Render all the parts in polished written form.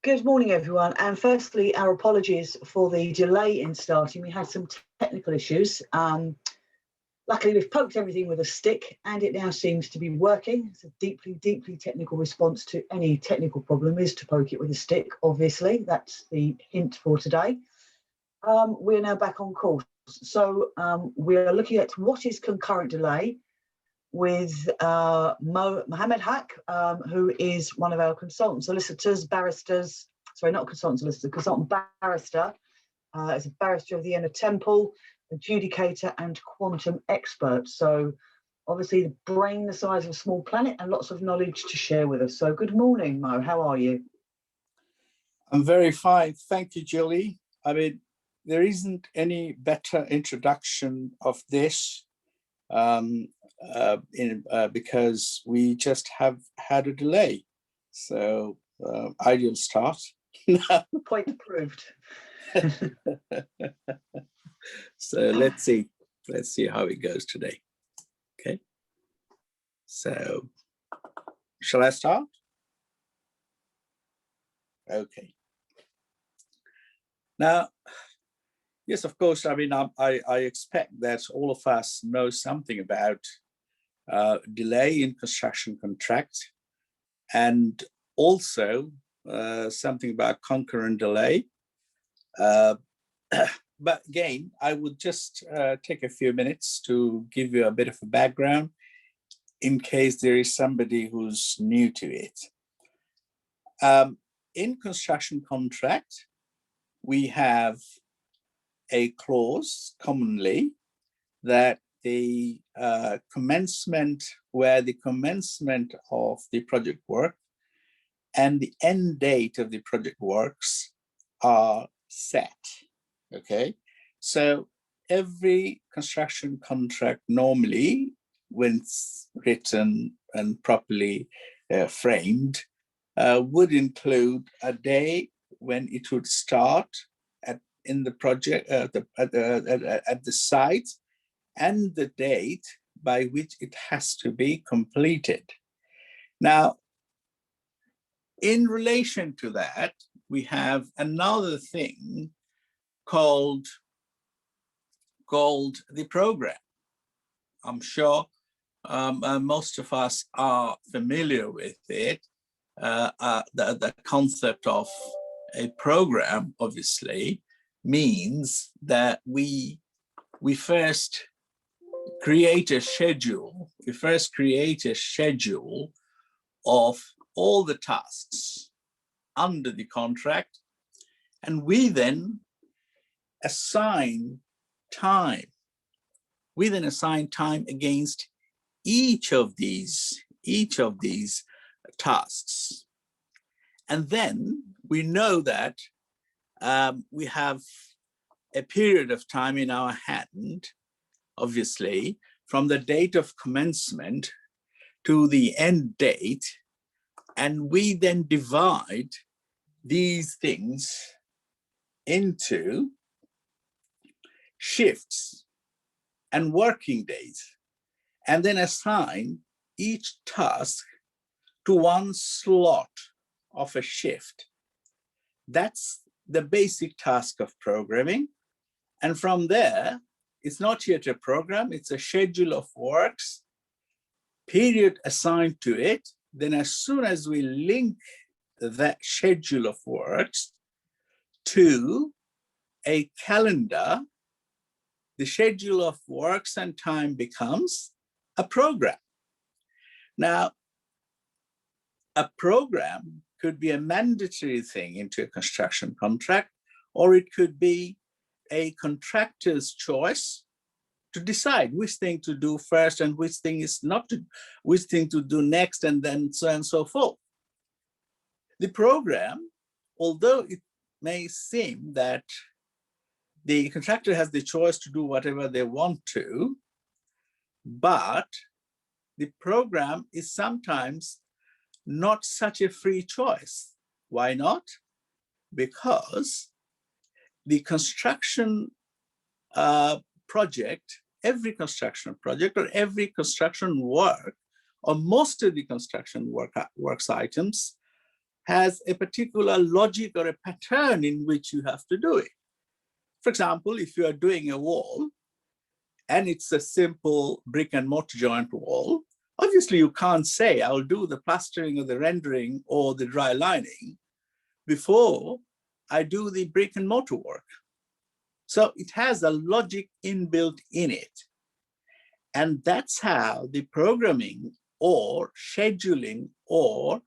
Good morning, everyone. And firstly, our apologies for the delay in starting. We had some technical issues. Luckily, we've poked everything with a stick and it now seems to be working. It's a deeply, deeply technical response to any technical problem is to poke it with a stick, obviously. That's the hint for today. We're now back on course. So we are looking at what is concurrent delay with Mohammed Haque, who is one of our consultant solicitors, barristers, sorry, not consultant solicitor, consultant barrister, is a barrister of the Inner Temple, adjudicator and quantum expert. So obviously the brain the size of a small planet and lots of knowledge to share with us. So good morning, Mo, how are you? I'm very fine, thank you, Julie. I mean, there isn't any better introduction of this because we just have had a delay. So ideal start. Point proved. So let's see how it goes today. Okay. So shall I start? Okay. Now, yes, of course. I mean, I expect that all of us know something about delay in construction contract, and also something about concurrent delay. But again, I would just take a few minutes to give you a bit of a background in case there is somebody who's new to it. In construction contract, we have a clause commonly that the commencement of the project work and the end date of the project works are set. Okay, so every construction contract normally, when it's written and properly framed, would include a day when it would start in the project at the site and the date by which it has to be completed. Now, in relation to that, we have another thing called the program. I'm sure most of us are familiar with it. The concept of a program, obviously, means that we first create a schedule. We first create a schedule of all the tasks under the contract, and we then assign time. We then assign time against each of these tasks. And then we know that we have a period of time in our hand, obviously, from the date of commencement to the end date, and we then divide these things into shifts and working days, and then assign each task to one slot of a shift. That's the basic task of programming. And from there, it's not yet a program, it's a schedule of works, period assigned to it. Then as soon as we link that schedule of works to a calendar, the schedule of works and time becomes a program. Now, a program could be a mandatory thing into a construction contract, or it could be a contractor's choice to decide which thing to do first and which thing is not to, which thing to do next, and then so on and so forth. The program, although it may seem that the contractor has the choice to do whatever they want to, but the program is sometimes not such a free choice. Why not? Because the construction project, every construction project or every construction work, or most of the construction works items has a particular logic or a pattern in which you have to do it. For example, if you are doing a wall and it's a simple brick and mortar joint wall, obviously you can't say, I'll do the plastering or the rendering or the dry lining before I do the brick and mortar work. So it has a logic inbuilt in it. And that's how the programming or scheduling or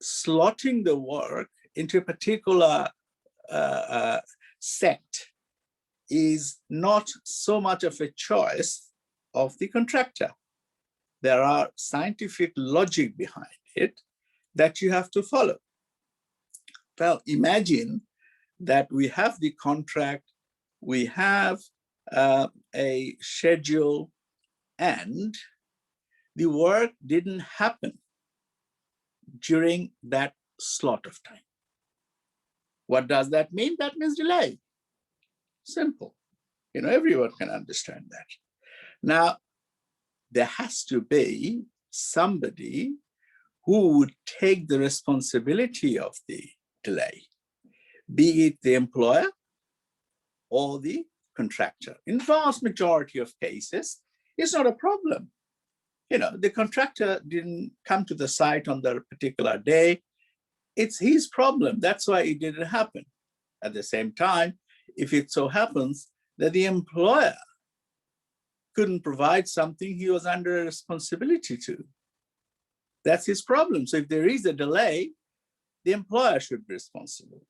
slotting the work into a particular set is not so much of a choice of the contractor. There are scientific logic behind it that you have to follow. Well, imagine that we have the contract, we have a schedule, and the work didn't happen during that slot of time. What does that mean? That means delay. Simple. You know, everyone can understand that. Now, there has to be somebody who would take the responsibility of the delay, be it the employer or the contractor. In vast majority of cases, it's not a problem. You know, the contractor didn't come to the site on the particular day. It's his problem. That's why it didn't happen. At the same time, if it so happens that the employer couldn't provide something he was under a responsibility to, that's his problem. So if there is a delay, the employer should be responsible.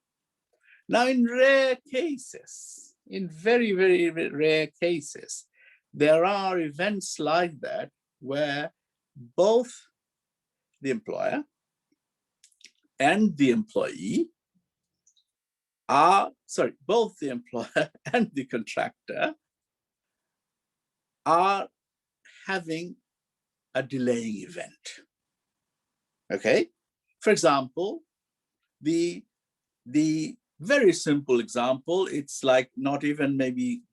Now, in rare cases, in very, very rare cases, there are events like that where both the employer and the employee are, both the employer and the contractor are having a delaying event. Okay? For example, the very simple example, it's like not even maybe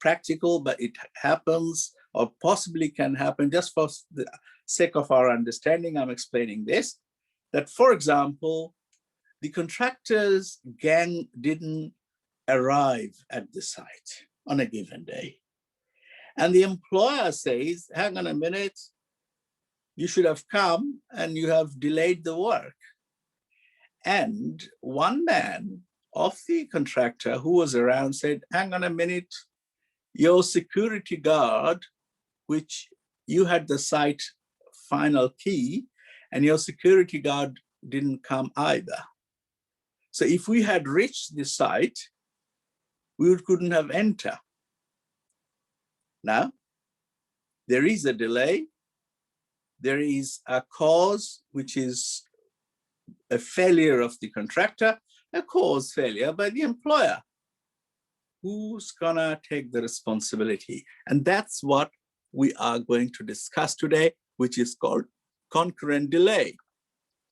practical, but it happens or possibly can happen. Just for the sake of our understanding, I'm explaining this, that for example, the contractor's gang didn't arrive at the site on a given day. And the employer says, hang on a minute, you should have come and you have delayed the work. And one man of the contractor who was around said, hang on a minute, your security guard, which you had the site final key, and your security guard didn't come either. So if we had reached the site, we couldn't have entered. Now, there is a delay. There is a cause, which is a failure of the contractor, a cause failure by the employer. Who's gonna take the responsibility? And that's what we are going to discuss today, which is called concurrent delay.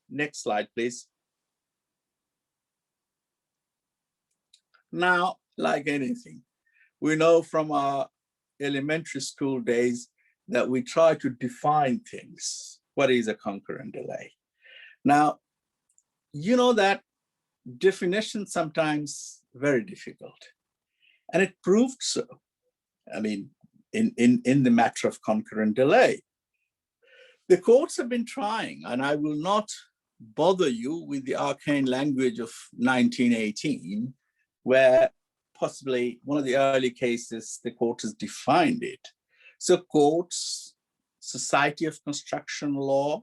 Next slide, please. Now, like anything, we know from our elementary school days that we try to define things. What is a concurrent delay? Now, you know that definition sometimes very difficult, and it proved so. I mean, in the matter of concurrent delay, the courts have been trying, and I will not bother you with the arcane language of 1918, where possibly one of the early cases, the court has defined it. So courts, Society of Construction Law,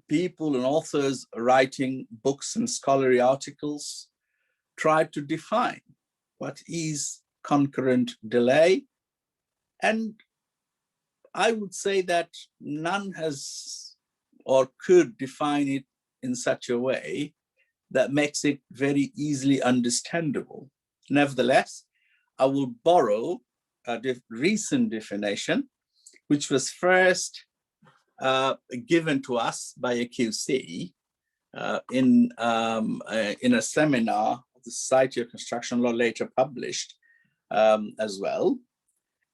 people and authors writing books and scholarly articles tried to define what is concurrent delay. And I would say that none has or could define it in such a way that makes it very easily understandable. Nevertheless, I will borrow a recent definition, which was first given to us by a QC in a seminar of the Society of Construction Law, later published as well.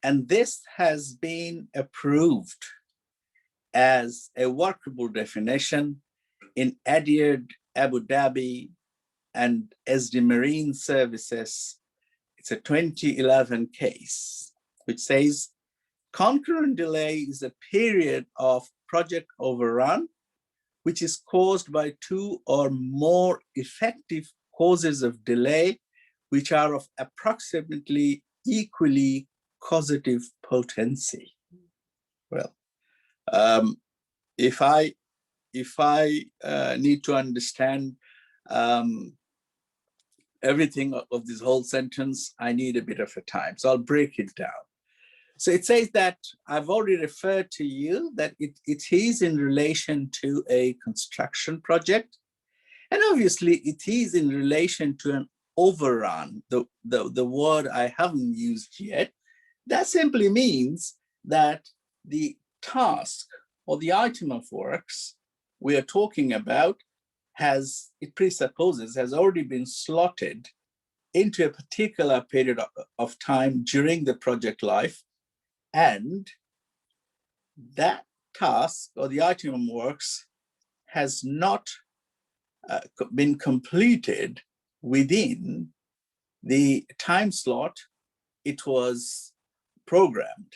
And this has been approved as a workable definition in Etihad, Abu Dhabi, and SD Marine Services. It's a 2011 case, which says concurrent delay is a period of project overrun, which is caused by two or more effective causes of delay, which are of approximately equally causative potency. Well, if I need to understand everything of this whole sentence, I need a bit of a time. So I'll break it down. So it says that I've already referred to you that it is in relation to a construction project. And obviously it is in relation to an overrun, the word I haven't used yet. That simply means that the task or the item of works we are talking about it presupposes has already been slotted into a particular period of time during the project life, and that task or the item of works has not been completed within the time slot it was programmed.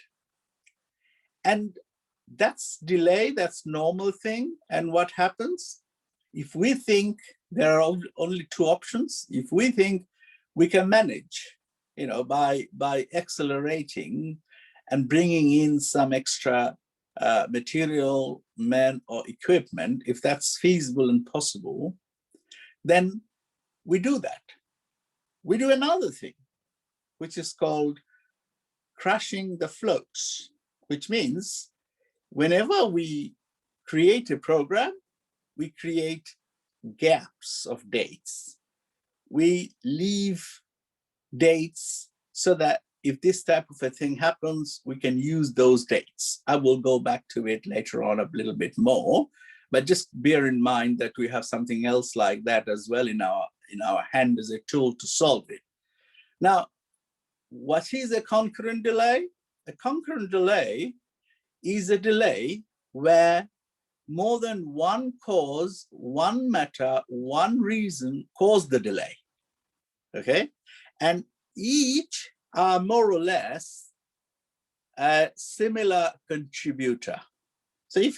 And that's delay, that's normal thing. And what happens? If we think there are only two options, if we think we can manage, by accelerating and bringing in some extra material, men, or equipment, if that's feasible and possible, then we do that. We do another thing, which is called crashing the flows, which means whenever we create a program, we create gaps of dates. We leave dates so that if this type of a thing happens, we can use those dates. I will go back to it later on a little bit more, but just bear in mind that we have something else like that as well in our hand as a tool to solve it. Now, what is a concurrent delay? A concurrent delay is a delay where more than one cause, one matter, one reason caused the delay, okay? And each are more or less a similar contributor. So if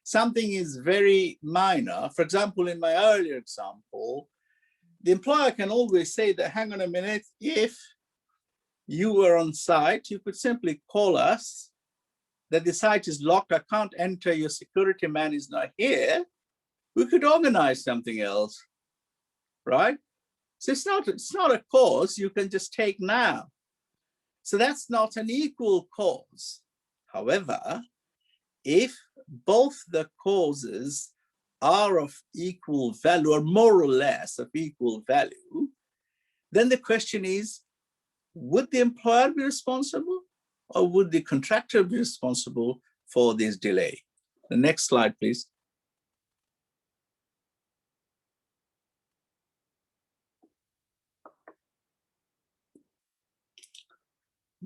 something is very minor, for example, in my earlier example, the employer can always say that, hang on a minute, if you were on site, you could simply call us that the site is locked, I can't enter, your security man is not here. We could organize something else, right? So it's not a cause you can just take now. So that's not an equal cause. However, if both the causes are of equal value or more or less of equal value, then the question is, would the employer be responsible or would the contractor be responsible for this delay? The next slide, please.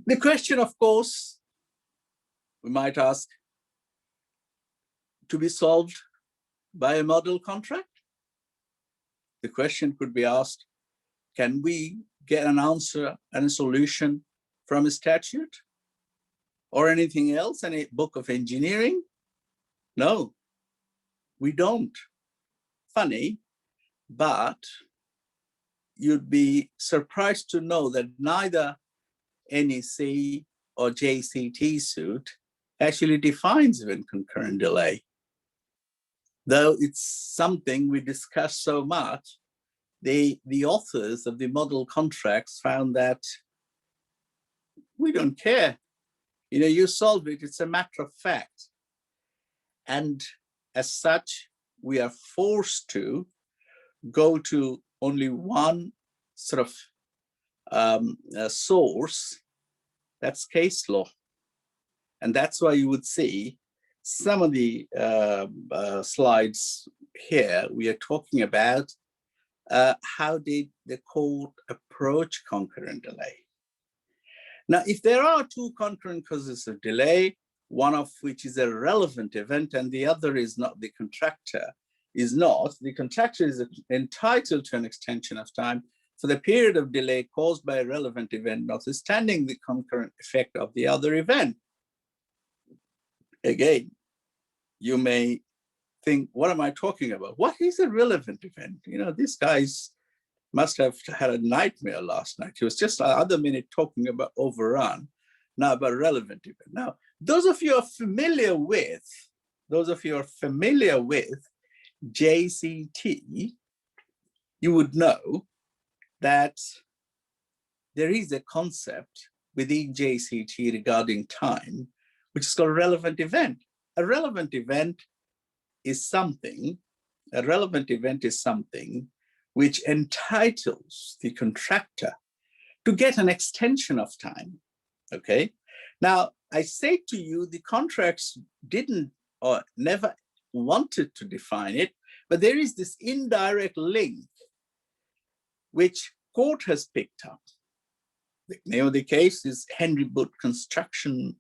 The question, of course, we might ask, to be solved by a model contract? The question could be asked, can we get an answer and a solution from a statute or anything else, any book of engineering? No, we don't. Funny, but you'd be surprised to know that neither NEC or JCT suit actually defines even concurrent delay. Though it's something we discuss so much, the authors of the model contracts found that we don't care. You solve it, it's a matter of fact. And as such, we are forced to go to only one sort of source, that's case law. And that's why you would see some of the slides here, we are talking about how did the court approach concurrent delay. Now, if there are two concurrent causes of delay, one of which is a relevant event and the other is not, the contractor is not, the contractor is entitled to an extension of time for the period of delay caused by a relevant event, notwithstanding the concurrent effect of the other event. Again, you may think, what am I talking about? What is a relevant event? You know, these guys must have had a nightmare last night. He was just the other minute talking about overrun, now about relevant event. Now, those of you are familiar with JCT, you would know that there is a concept within JCT regarding time, which is called relevant event. A relevant event is something which entitles the contractor to get an extension of time, okay? Now, I say to you, the contracts didn't or never wanted to define it, but there is this indirect link which court has picked up. The name of the case is Henry Boot Construction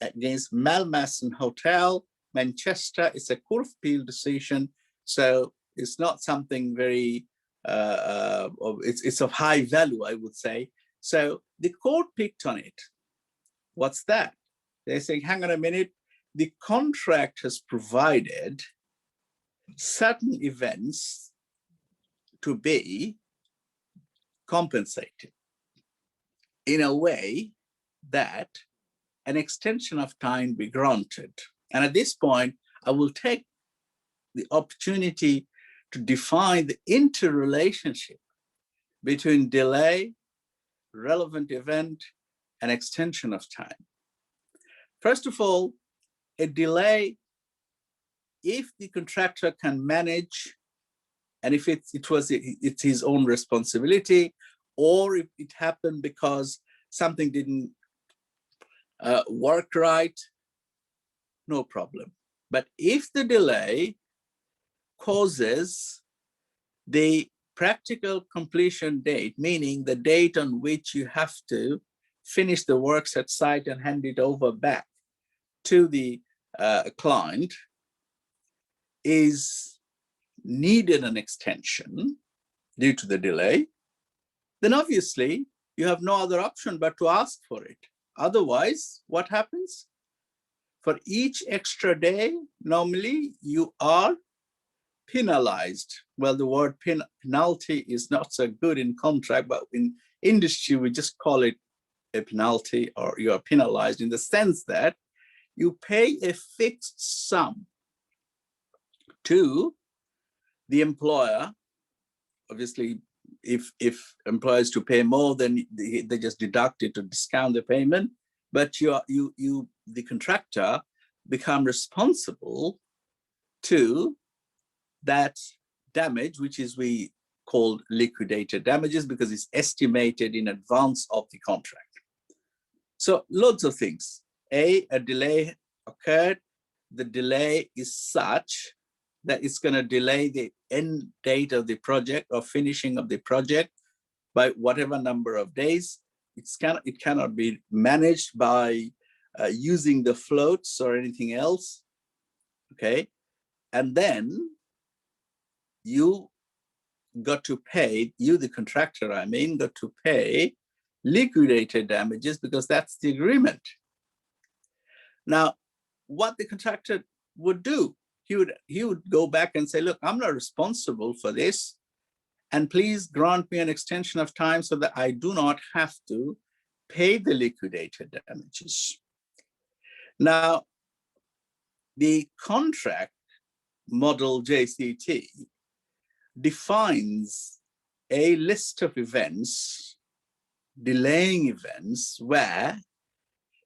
against Malmason Hotel, Manchester. It's a Court of Appeal decision, so it's not something very, it's of high value, I would say. So the court picked on it. What's that? They're saying, hang on a minute, the contract has provided certain events to be compensated in a way that an extension of time be granted. And at this point, I will take the opportunity to define the interrelationship between delay, relevant event, and extension of time. First of all, a delay, if the contractor can manage, and if it's his own responsibility, or if it happened because something didn't work right, no problem. But if the delay causes the practical completion date, meaning the date on which you have to finish the works at site and hand it over back to the client, is needed an extension due to the delay, then obviously you have no other option but to ask for it. Otherwise, what happens? For each extra day, normally you are penalized. Well, the word penalty is not so good in contract, but in industry, we just call it a penalty, or you are penalized in the sense that you pay a fixed sum to the employer. Obviously, if employers to pay more, then they just deduct it to discount the payment. But the contractor, become responsible to that damage, which is we call liquidated damages, because it's estimated in advance of the contract. So loads of things. A delay occurred. The delay is such that it's going to delay the end date of the project or finishing of the project by whatever number of days. It cannot be managed by using the floats or anything else, okay? And then you got to pay, you the contractor, I mean, got to pay liquidated damages because that's the agreement. Now, what the contractor would do, he would go back and say, look, I'm not responsible for this, and please grant me an extension of time so that I do not have to pay the liquidated damages. Now, the contract model JCT defines a list of events, delaying events, where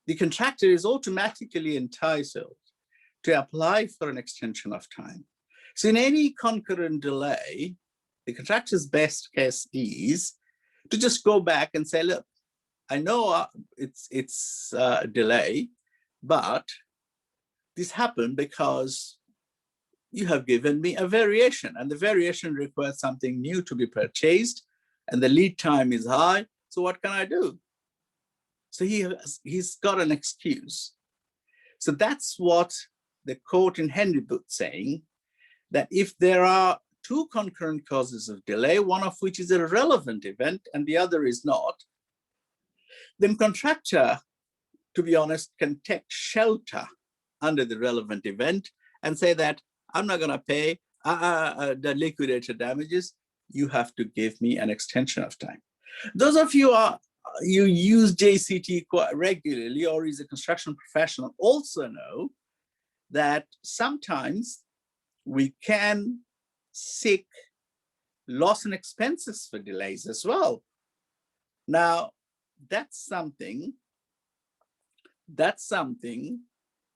the contractor is automatically entitled to apply for an extension of time. So in any concurrent delay, the contractor's best case is to just go back and say, look, I know it's a delay, but this happened because you have given me a variation, and the variation requires something new to be purchased, and the lead time is high. So what can I do? So he's got an excuse. So that's what the court in Henry Booth saying, that if there are two concurrent causes of delay, one of which is a relevant event and the other is not, then contractor, to be honest, can take shelter under the relevant event and say that I'm not going to pay the liquidated damages. You have to give me an extension of time. Those of you you use JCT quite regularly or is a construction professional also know that sometimes we can seek loss and expenses for delays as well. Now, that's something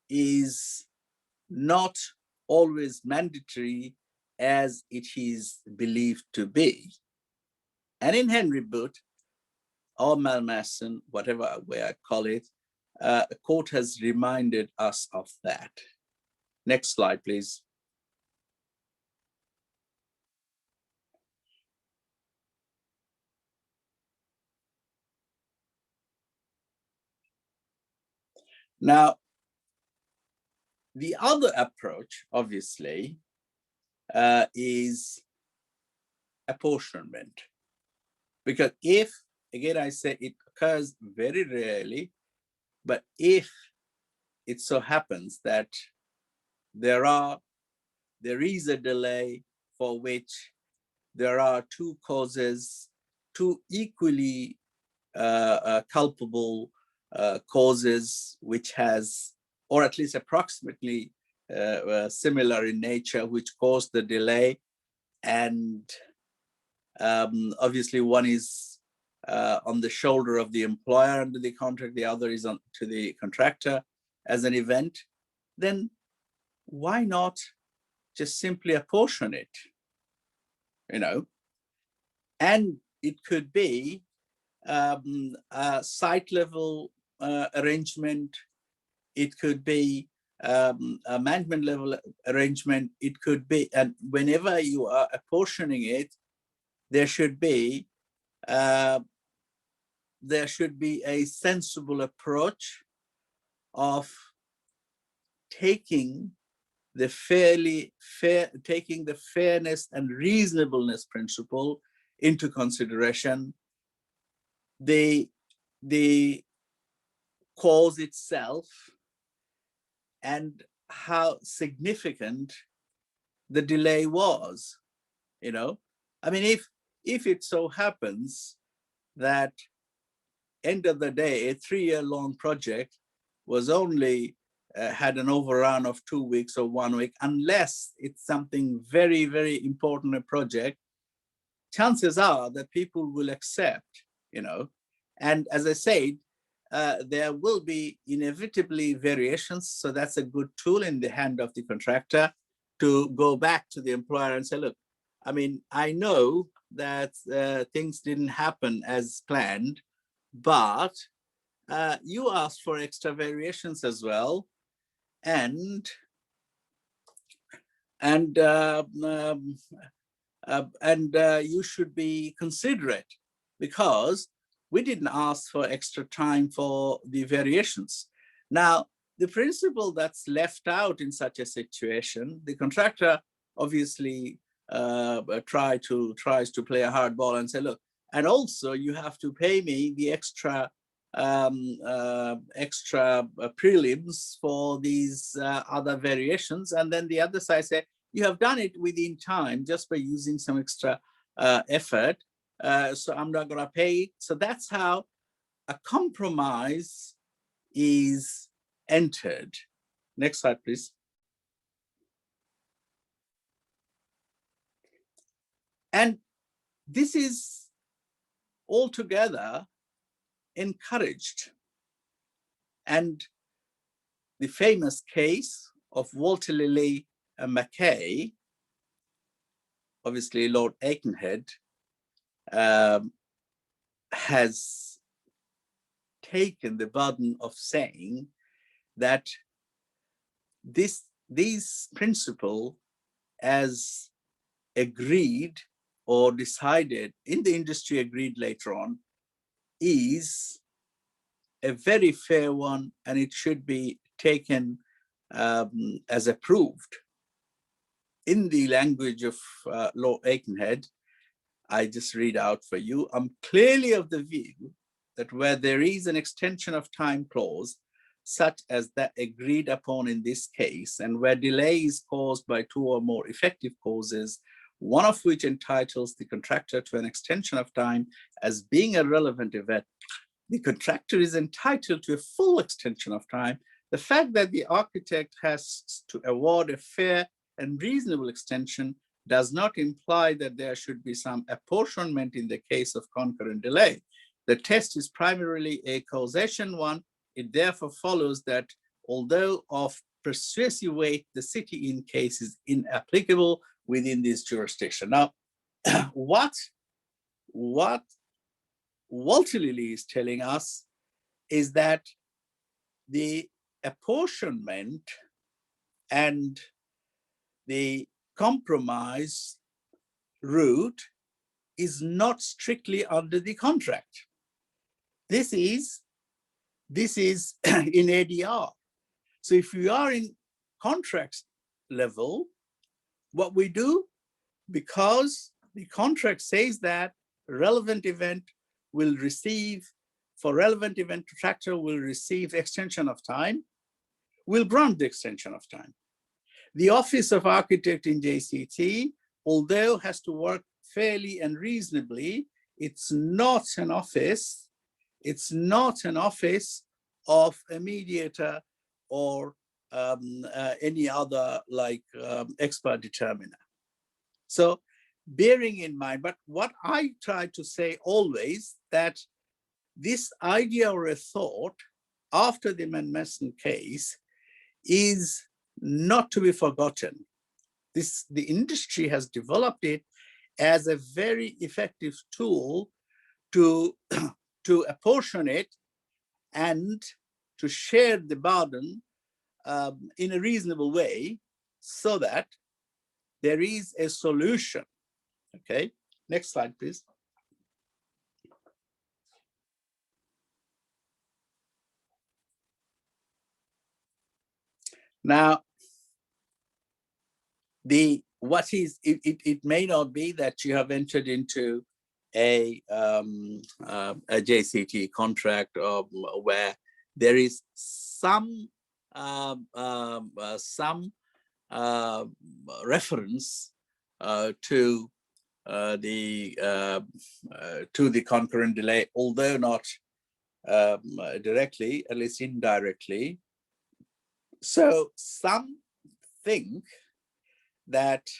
is not always mandatory as it is believed to be. And in Henry Booth, or Malmason, whatever way I call it, the court has reminded us of that. Next slide, please. Now, the other approach, obviously, is apportionment. Because if, again, I say it occurs very rarely, but if it so happens that there is a delay for which there are two causes, two equally culpable causes, which has, or at least approximately similar in nature, which caused the delay. And obviously one is on the shoulder of the employer under the contract, the other is on to the contractor as an event, then why not just simply apportion it, you know? And it could be a site level arrangement, it could be a management level arrangement, it could be, and whenever you are apportioning it, there should be a sensible approach of taking the fairness and reasonableness principle into consideration, the cause itself, and how significant the delay was. You know, I mean, if it so happens that end of the day, a 3-year-long project was only had an overrun of 2 weeks or 1 week, unless it's something very, very important a project, chances are that people will accept, you know. And as I said, there will be inevitably variations. So that's a good tool in the hand of the contractor to go back to the employer and say, look, I mean, I know that things didn't happen as planned, but you asked for extra variations as well. And you should be considerate because we didn't ask for extra time for the variations. Now, the principle that's left out in such a situation, the contractor obviously tries to play a hard ball and say, look, and also you have to pay me the extra prelims for these other variations. And then the other side say, you have done it within time just by using some extra effort. So I'm not going to pay it. So that's how a compromise is entered. Next slide, please. And this is altogether encouraged. And the famous case of Walter Lilly and Mackay, obviously Lord Aikenhead, has taken the burden of saying that this principle, as agreed or decided in the industry, agreed later on, is a very fair one, and it should be taken as approved in the language of Law Aikenhead. I just read out for you. I'm clearly of the view that where there is an extension of time clause, such as that agreed upon in this case, and where delay is caused by two or more effective causes, one of which entitles the contractor to an extension of time as being a relevant event, the contractor is entitled to a full extension of time. The fact that the architect has to award a fair and reasonable extension does not imply that there should be some apportionment in the case of concurrent delay. The test is primarily a causation one. It therefore follows that although of persuasive weight, the city in case is inapplicable within this jurisdiction. Now, what Walter Lilly is telling us is that the apportionment and the compromise route is not strictly under the contract. This is in ADR. So if we are in contract level, what we do, because the contract says that relevant event will receive, for relevant event contractor will receive extension of time, we'll grant the extension of time. The Office of Architect in JCT, although has to work fairly and reasonably, it's not an office of a mediator or any other like expert determiner. So bearing in mind, but what I try to say always that this idea or a thought after the Mann-Mason case is not to be forgotten. The industry has developed it as a very effective tool to apportion it and to share the burden in a reasonable way so that there is a solution. Okay, next slide, please. Now, it may not be that you have entered into a JCT contract where there is some reference to the concurrent delay, although not directly, at least indirectly. So some think that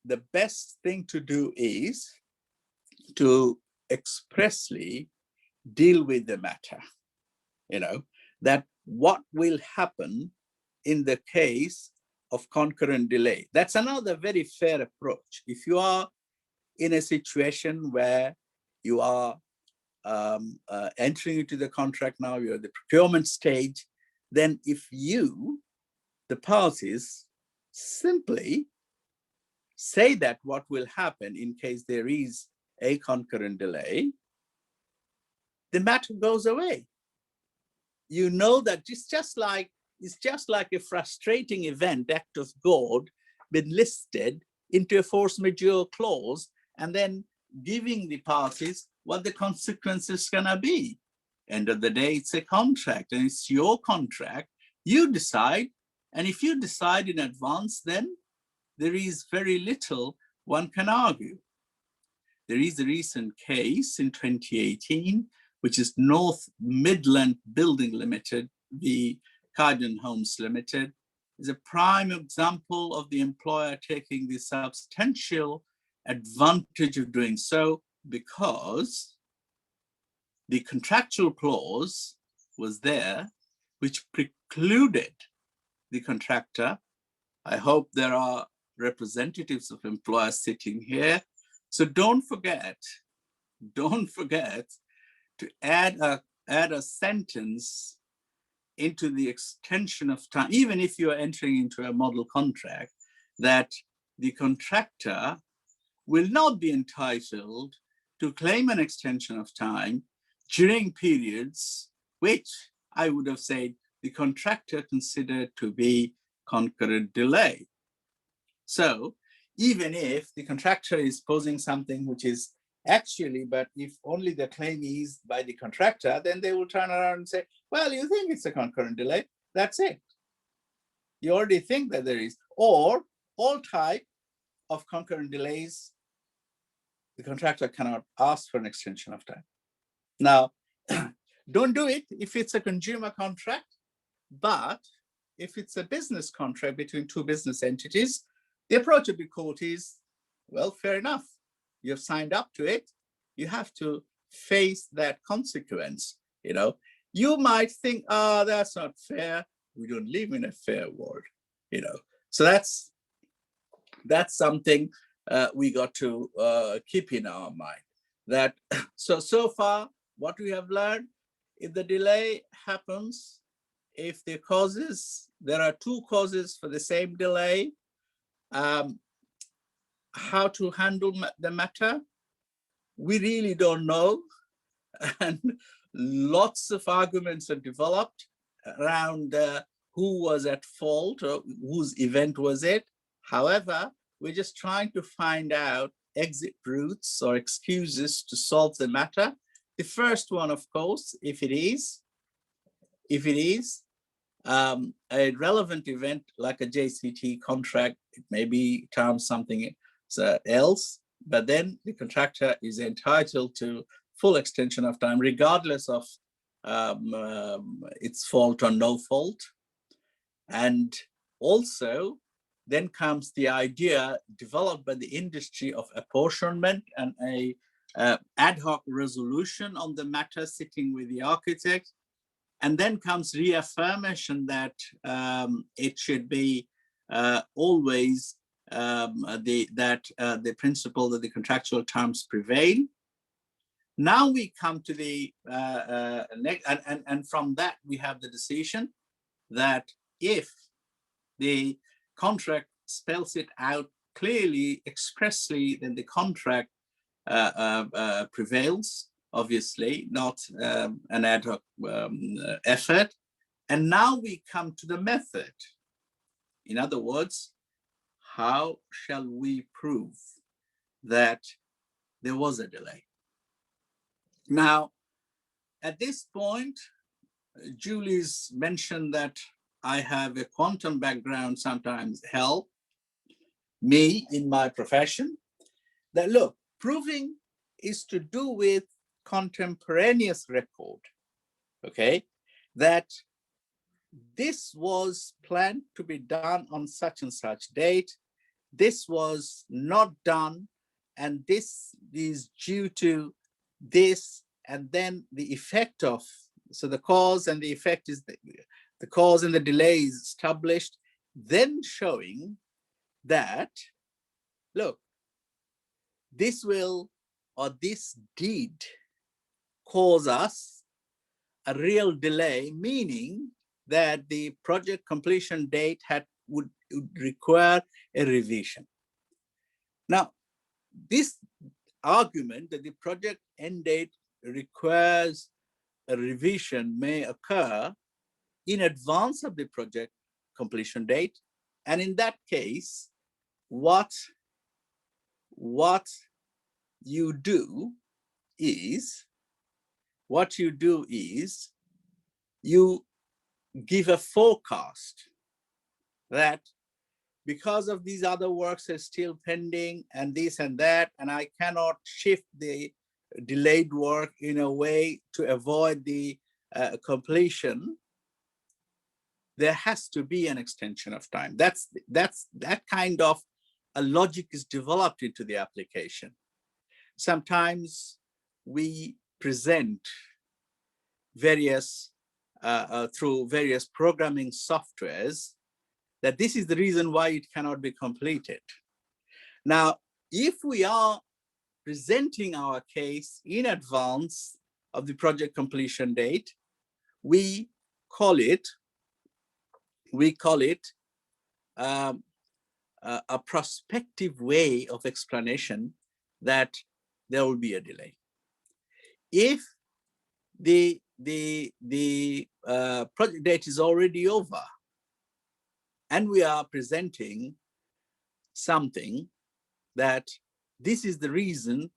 the best thing to do is to expressly deal with the matter, that what will happen in the case of concurrent delay. That's another very fair approach. If you are in a situation where you are entering into the contract now, you're at the procurement stage, then if you, the parties, simply say that what will happen in case there is a concurrent delay, the matter goes away. You know that it's just like a frustrating event, act of God, been listed into a force majeure clause and then giving the parties what the consequences gonna be. End of the day, it's a contract and it's your contract. You decide, and if you decide in advance, then there is very little one can argue. There is a recent case in 2018, which is North Midland Building Limited, the Carden Homes Limited, is a prime example of the employer taking the substantial advantage of doing so because the contractual clause was there, which precluded the contractor. I hope there are representatives of employers sitting here. So don't forget to add a sentence into the extension of time, even if you are entering into a model contract, that the contractor will not be entitled to claim an extension of time during periods which I would have said the contractor considered to be concurrent delay. So even if the contractor is posing something which is actually, but if only the claim is by the contractor, then they will turn around and say, well, you think it's a concurrent delay, that's it. You already think that there is, or all type of concurrent delays, the contractor cannot ask for an extension of time. Now, don't do it if it's a consumer contract, but if it's a business contract between two business entities, the approach of the court is, well, fair enough. You've signed up to it. You have to face that consequence. You know, you might think, oh, that's not fair. We don't live in a fair world, you know. So that's something we got to keep in our mind. That so far, what we have learned, if the delay happens, if the causes, there are two causes for the same delay, how to handle the matter, we really don't know. And lots of arguments are developed around who was at fault or whose event was it. However, we're just trying to find out exit routes or excuses to solve the matter. The first one, of course, if it is a relevant event like a JCT contract, it may be termed something else, but then the contractor is entitled to full extension of time, regardless of its fault or no fault. And also, then comes the idea developed by the industry of apportionment and a ad hoc resolution on the matter sitting with the architect. And then comes reaffirmation that it should be always the principle that the contractual terms prevail. Now we come to the next, and from that we have the decision that if the contract spells it out clearly, expressly, then the contract prevails. Obviously, not an ad hoc effort. And now we come to the method. In other words, how shall we prove that there was a delay? Now, at this point, Julie's mentioned that I have a quantum background sometimes help me in my profession. That look, proving is to do with contemporaneous record, okay, that this was planned to be done on such and such date, this was not done, and this is due to this, and then the effect of, so the cause and the effect is the cause and the delay is established, then showing that, look, this will or this did cause us a real delay, meaning that the project completion date would require a revision. Now, this argument that the project end date requires a revision may occur in advance of the project completion date. And in that case, what you do is you give a forecast that because of these other works are still pending and this and that, and I cannot shift the delayed work in a way to avoid the completion, there has to be an extension of time. That kind of a logic is developed into the application. Sometimes we present various through various programming softwares that this is the reason why it cannot be completed. Now, if we are presenting our case in advance of the project completion date, we call it a prospective way of explanation that there will be a delay. If the the project date is already over, and we are presenting something that this is the reason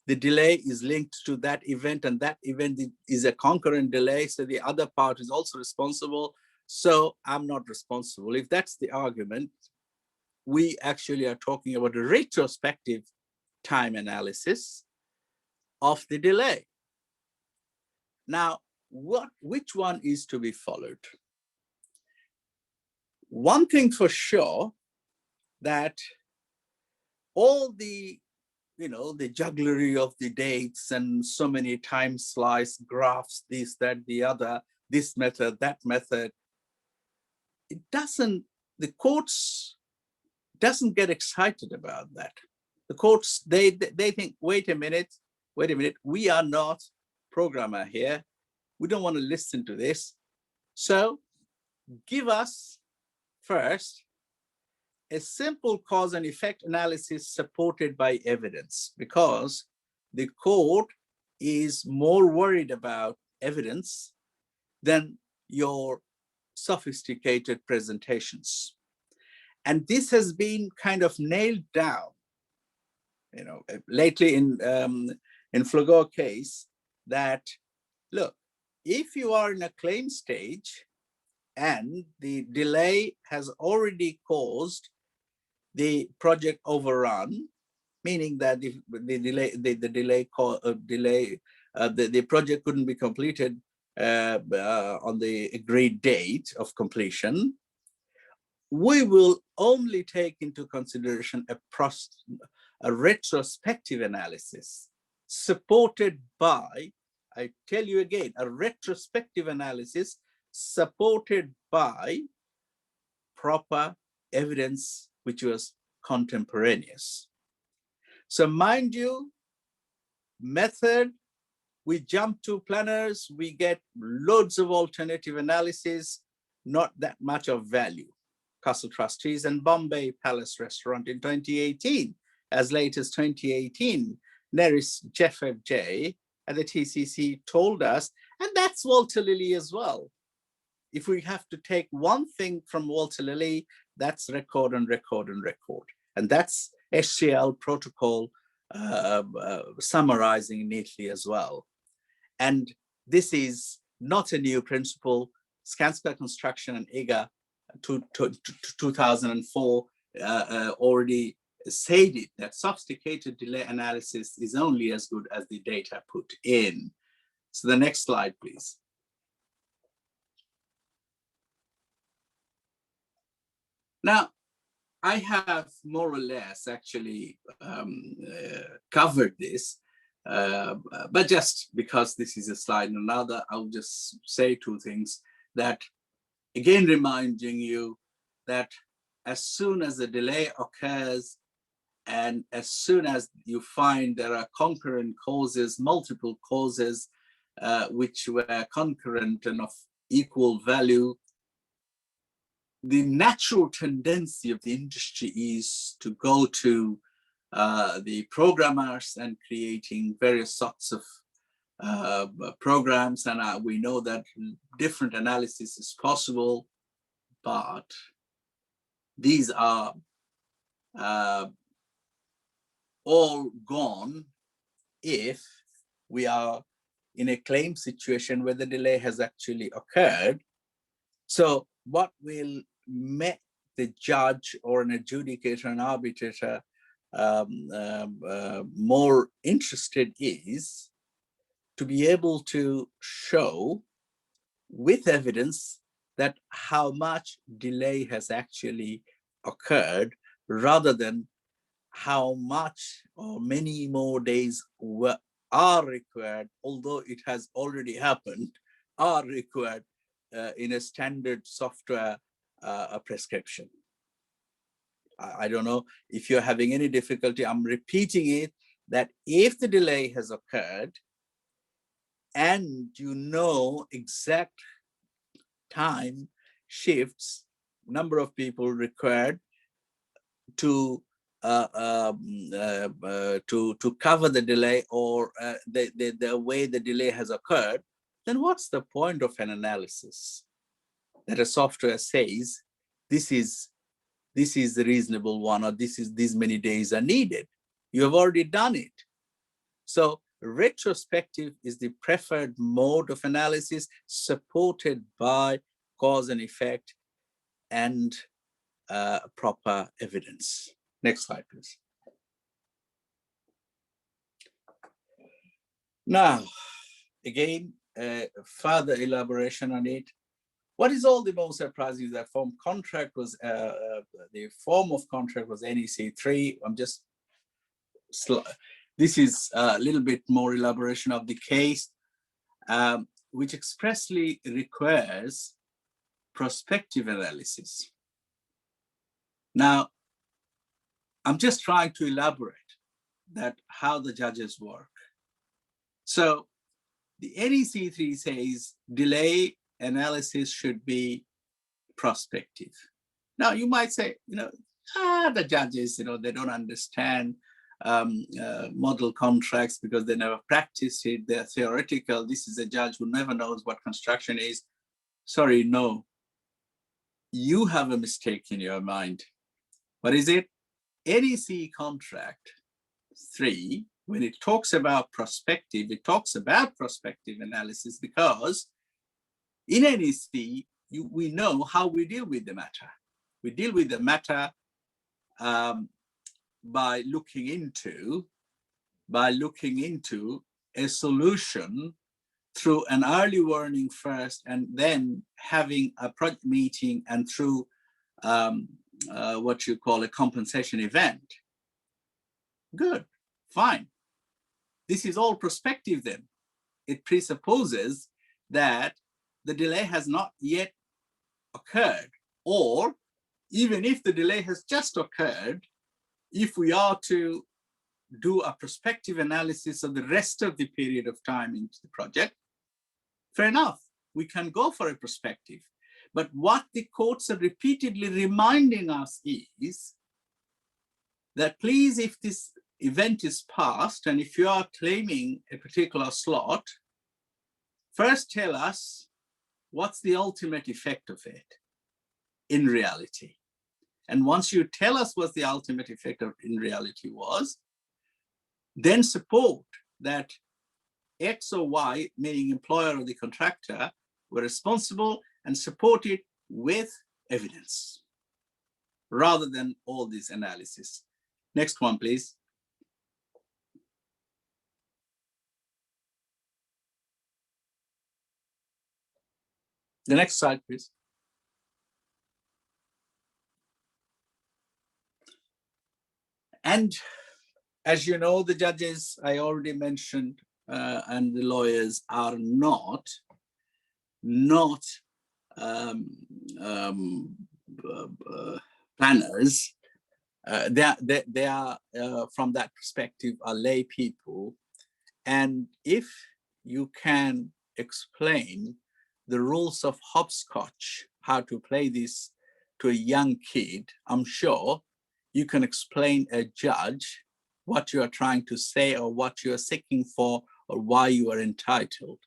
the delay is linked to that event, and that event is a concurrent delay, so the other part is also responsible, so I'm not responsible. If that's the argument, we actually are talking about a retrospective time analysis of the delay. Now, which one is to be followed? One thing for sure, that all the the jugglery of the dates and so many time slice graphs, this, that, the other, this method, that method, it doesn't, the courts doesn't get excited about that. The courts, they think, wait a minute, we are not programmer here. We don't want to listen to this. So give us first a simple cause and effect analysis supported by evidence, because the court is more worried about evidence than your sophisticated presentations. And this has been kind of nailed down, lately in Flagor case, that look, if you are in a claim stage and the delay has already caused the project overrun, meaning that the project couldn't be completed on the agreed date of completion, we will only take into consideration a retrospective analysis supported by, I tell you again, a retrospective analysis supported by proper evidence which was contemporaneous. So mind you, method, we jump to planners, we get loads of alternative analysis, not that much of value. Castle Trustees and Bombay Palace Restaurant in 2018, as late as 2018, Neris Jeff FJ at the TCC told us, and that's Walter Lilly as well. If we have to take one thing from Walter Lilly, that's record and record and record. And that's SCL protocol summarizing neatly as well. And this is not a new principle. Skanska Construction and IGA 2004 already said it, that sophisticated delay analysis is only as good as the data put in. So the next slide, please. Now, I have more or less actually covered this, but just because this is a slide and another, I'll just say two things. That, again, reminding you that as soon as a delay occurs and as soon as you find there are concurrent causes, multiple causes, which were concurrent and of equal value, the natural tendency of the industry is to go to the programmers and creating various sorts of programs. And we know that different analysis is possible, but these are all gone if we are in a claim situation where the delay has actually occurred. So what will make the judge or an adjudicator, an arbitrator more interested is to be able to show with evidence that how much delay has actually occurred, rather than how much or many more days are required, although it has already happened, are required in a standard software prescription. I don't know if you're having any difficulty. I'm repeating it, that if the delay has occurred and you know exact time shifts, number of people required to cover the delay, or the way the delay has occurred, then what's the point of an analysis that a software says this is the reasonable one, or these many days are needed? You have already done it. So retrospective is the preferred mode of analysis, supported by cause and effect and proper evidence. Next slide, please. Now, again, further elaboration on it. What is all the more surprising is that the form of contract was NEC3. This is a little bit more elaboration of the case, which expressly requires prospective analysis. Now, I'm just trying to elaborate that how the judges work. So the NEC3 says delay analysis should be prospective. Now you might say, the judges, they don't understand model contracts because they never practiced it. They're theoretical. This is a judge who never knows what construction is. Sorry, no. You have a mistake in your mind. What is it? NEC contract 3, when it talks about prospective, it talks about prospective analysis because in NEC, we know how we deal with the matter. We deal with the matter by looking into a solution through an early warning first, and then having a project meeting, and through what you call a compensation event. Good, fine. This is all prospective then. It presupposes that the delay has not yet occurred, or even if the delay has just occurred, if we are to do a prospective analysis of the rest of the period of time into the project, fair enough, we can go for a prospective. But what the courts are repeatedly reminding us is that please, if this event is passed, and if you are claiming a particular slot, first tell us what's the ultimate effect of it in reality. And once you tell us what the ultimate effect of in reality was, then support that X or Y, meaning employer or the contractor, were responsible, and support it with evidence rather than all this analysis. Next one, please. The next slide, please. And as you know, the judges I already mentioned and the lawyers are not planners. They are from that perspective, are lay people. And if you can explain the rules of hopscotch, how to play this to a young kid, I'm sure you can explain a judge what you are trying to say, or what you are seeking for, or why you are entitled.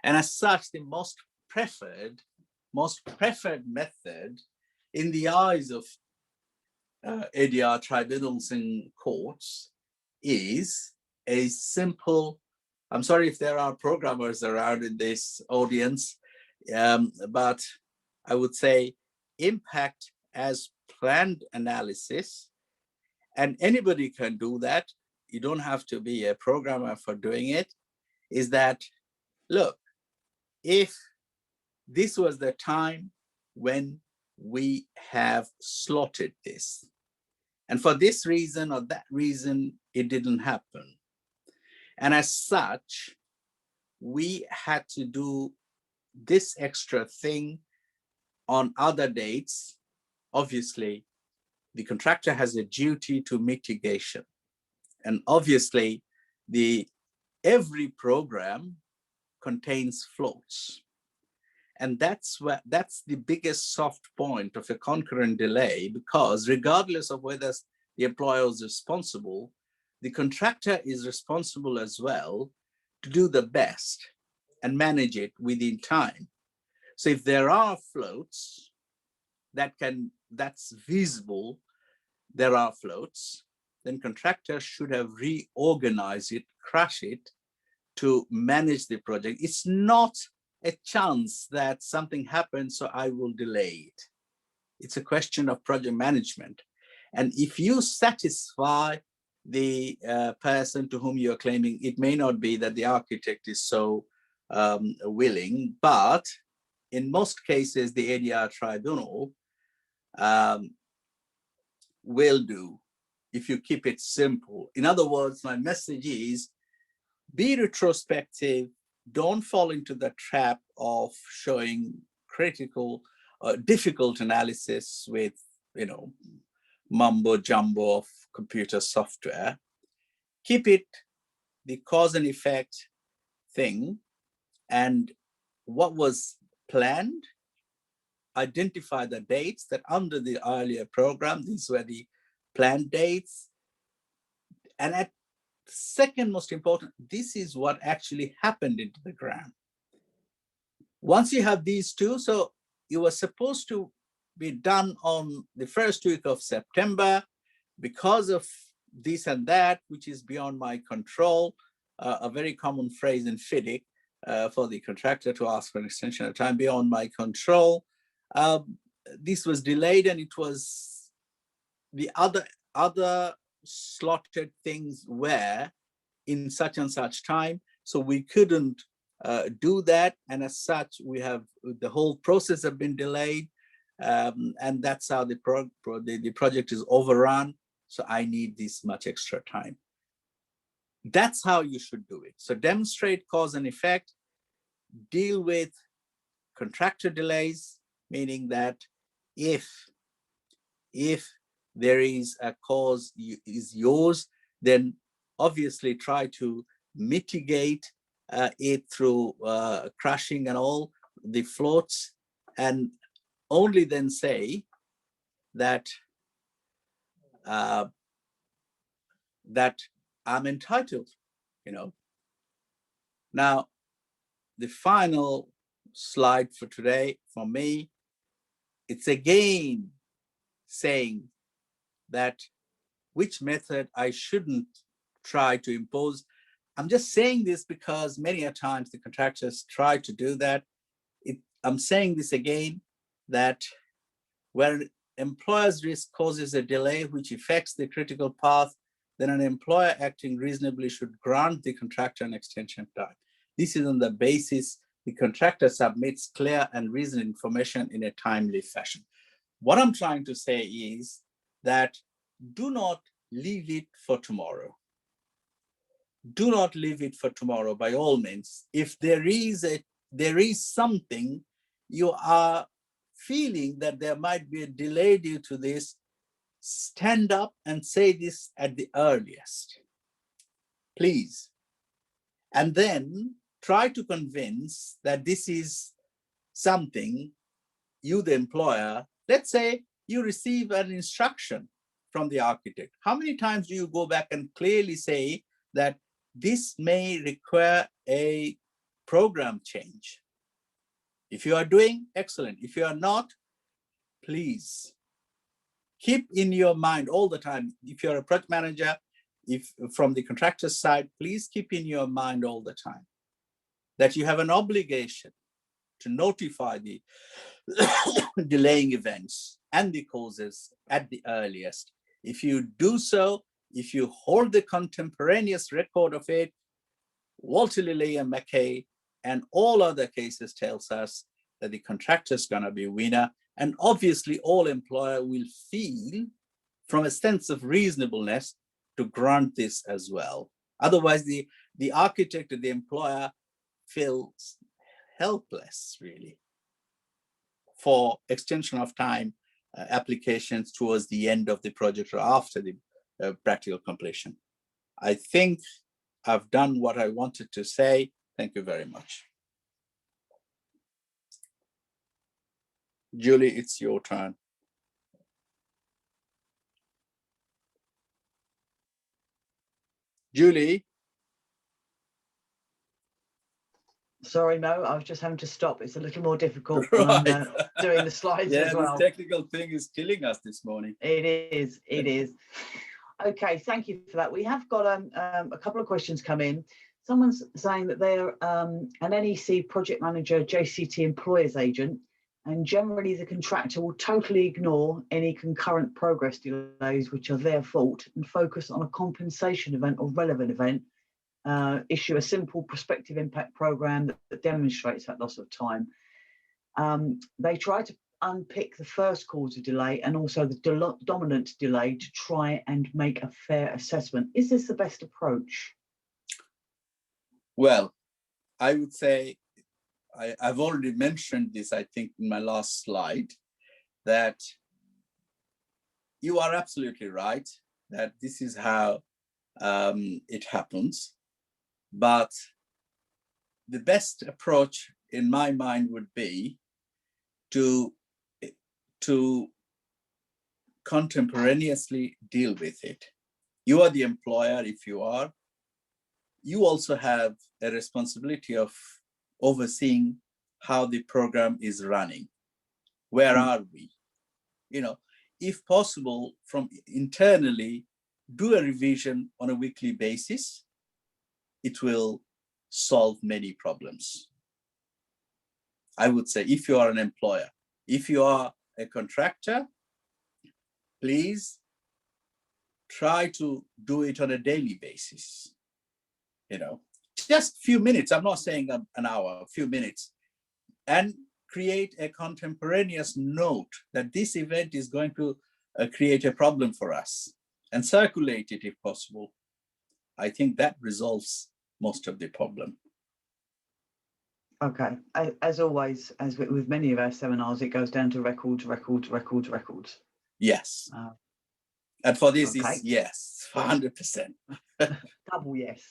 And as such, the most preferred method in the eyes of ADR tribunals and courts is a simple, I'm sorry if there are programmers around in this audience, but I would say impact as planned analysis. And anybody can do that. You don't have to be a programmer for doing it. Is that, look, if this was the time when we have slotted this, and for this reason or that reason, it didn't happen. And as such, we had to do this extra thing on other dates. Obviously, the contractor has a duty to mitigation. And obviously, every program contains floats. And that's the biggest soft point of a concurrent delay, because regardless of whether the employer is responsible, the contractor is responsible as well to do the best. and manage it within time. So if there are floats that's visible, there are floats, then contractors should have reorganized it, crash it to manage the project. It's not a chance that something happens, so I will delay it. It's a question of project management. And if you satisfy the person to whom you're claiming, it may not be that the architect is so willing, but in most cases, the ADR tribunal will do if you keep it simple. In other words, my message is be retrospective. Don't fall into the trap of showing critical, difficult analysis with, mumbo jumbo of computer software. Keep it the cause and effect thing, and what was planned. Identify the dates that under the earlier program, these were the planned dates. And at second most important, this is what actually happened into the ground. Once you have these two, so it was supposed to be done on the first week of September. Because of this and that, which is beyond my control, a very common phrase in FIDIC for the contractor to ask for an extension of time beyond my control. This was delayed, and it was the other slotted things were in such and such time, so we couldn't do that, and as such we have the whole process have been delayed, and that's how the project is overrun, so I need this much extra time. That's how you should do it. So demonstrate cause and effect, deal with contractor delays, meaning that if there is a cause is yours, then obviously try to mitigate it through crashing and all the floats, and only then say that that I'm entitled, Now, the final slide for today for me, it's again saying that which method I shouldn't try to impose. I'm just saying this because many a times the contractors try to do that. I'm saying this again, that where employer's risk causes a delay which affects the critical path, then an employer acting reasonably should grant the contractor an extension time. This is on the basis the contractor submits clear and reasoned information in a timely fashion. What I'm trying to say is that do not leave it for tomorrow. Do not leave it for tomorrow, by all means. If there is something you are feeling that there might be a delay due to this, stand up and say this at the earliest, please. And then try to convince that this is something you, the employer, let's say you receive an instruction from the architect. How many times do you go back and clearly say that this may require a program change? If you are doing, excellent. If you are not, please keep in your mind all the time. If you're a project manager, if from the contractor's side, please keep in your mind all the time that you have an obligation to notify the delaying events and the causes at the earliest. If you do so, if you hold the contemporaneous record of it, Walter Lilly and McKay and all other cases tells us that the contractor is going to be a winner. And obviously all employer will feel from a sense of reasonableness to grant this as well. Otherwise the architect or the employer feels helpless really for extension of time applications towards the end of the project or after the practical completion. I think I've done what I wanted to say. Thank you very much. Julie, it's your turn. Julie? Sorry, Mo, I was just having to stop. It's a little more difficult when I'm doing the slides as well. This technical thing is killing us this morning. It is. It is. Okay, thank you for that. We have got a couple of questions come in. Someone's saying that they're an NEC project manager, JCT employer's agent, and generally the contractor will totally ignore any concurrent progress delays which are their fault and focus on a compensation event or relevant event. Issue a simple prospective impact program that demonstrates that loss of time. They try to unpick the first cause of delay and also the dominant delay to try and make a fair assessment. Is this the best approach? Well, I would say, I've already mentioned this, I think, in my last slide, that you are absolutely right, that this is how it happens. But the best approach in my mind would be to contemporaneously deal with it. You are the employer. If you are, you also have a responsibility of overseeing how the program is running. Where are we? You know, if possible, from internally, do a revision on a weekly basis. It will solve many problems. I would say, if you are an employer. If you are a contractor, please try to do it on a daily basis. You know, just a few minutes. I'm not saying an hour, a few minutes, and create a contemporaneous note that this event is going to create a problem for us, and circulate it if possible. I think that resolves most of the problem. Okay, as always, as with many of our seminars, it goes down to records. Yes. And for this okay. is yes, 100%. Double yes.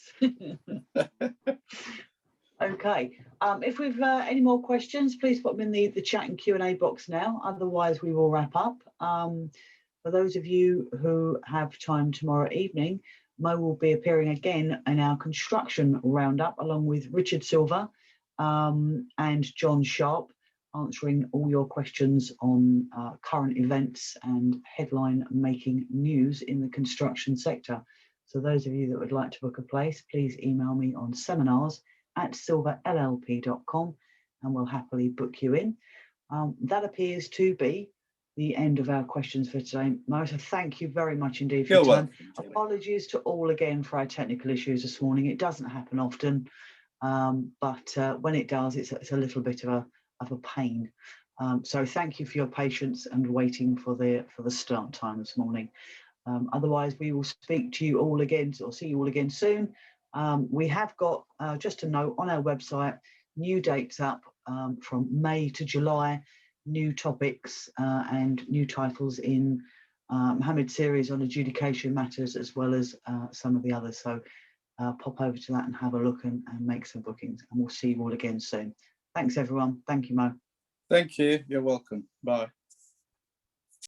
Okay, if we've any more questions, please put them in the chat and Q&A box now. Otherwise, we will wrap up. For those of you who have time tomorrow evening, Mo will be appearing again in our construction roundup, along with Richard Silver and John Sharp, answering all your questions on current events and headline making news in the construction sector. So those of you that would like to book a place, please email me on seminars@silverllp.com and we'll happily book you in. That appears to be the end of our questions for today. Marita, thank you very much indeed for your time. Welcome, apologies to all again for our technical issues this morning. It doesn't happen often, but when it does, it's a little bit of a pain. So thank you for your patience and waiting for the start time this morning. Otherwise, we will speak to you all again, or see you all again soon. We have got, just a note, on our website, new dates up from May to July, new topics and new titles in Mohammed's series on adjudication matters, as well as some of the others. So pop over to that and have a look and make some bookings, and we'll see you all again soon. Thanks, everyone. Thank you, Mo. Thank you. You're welcome. Bye.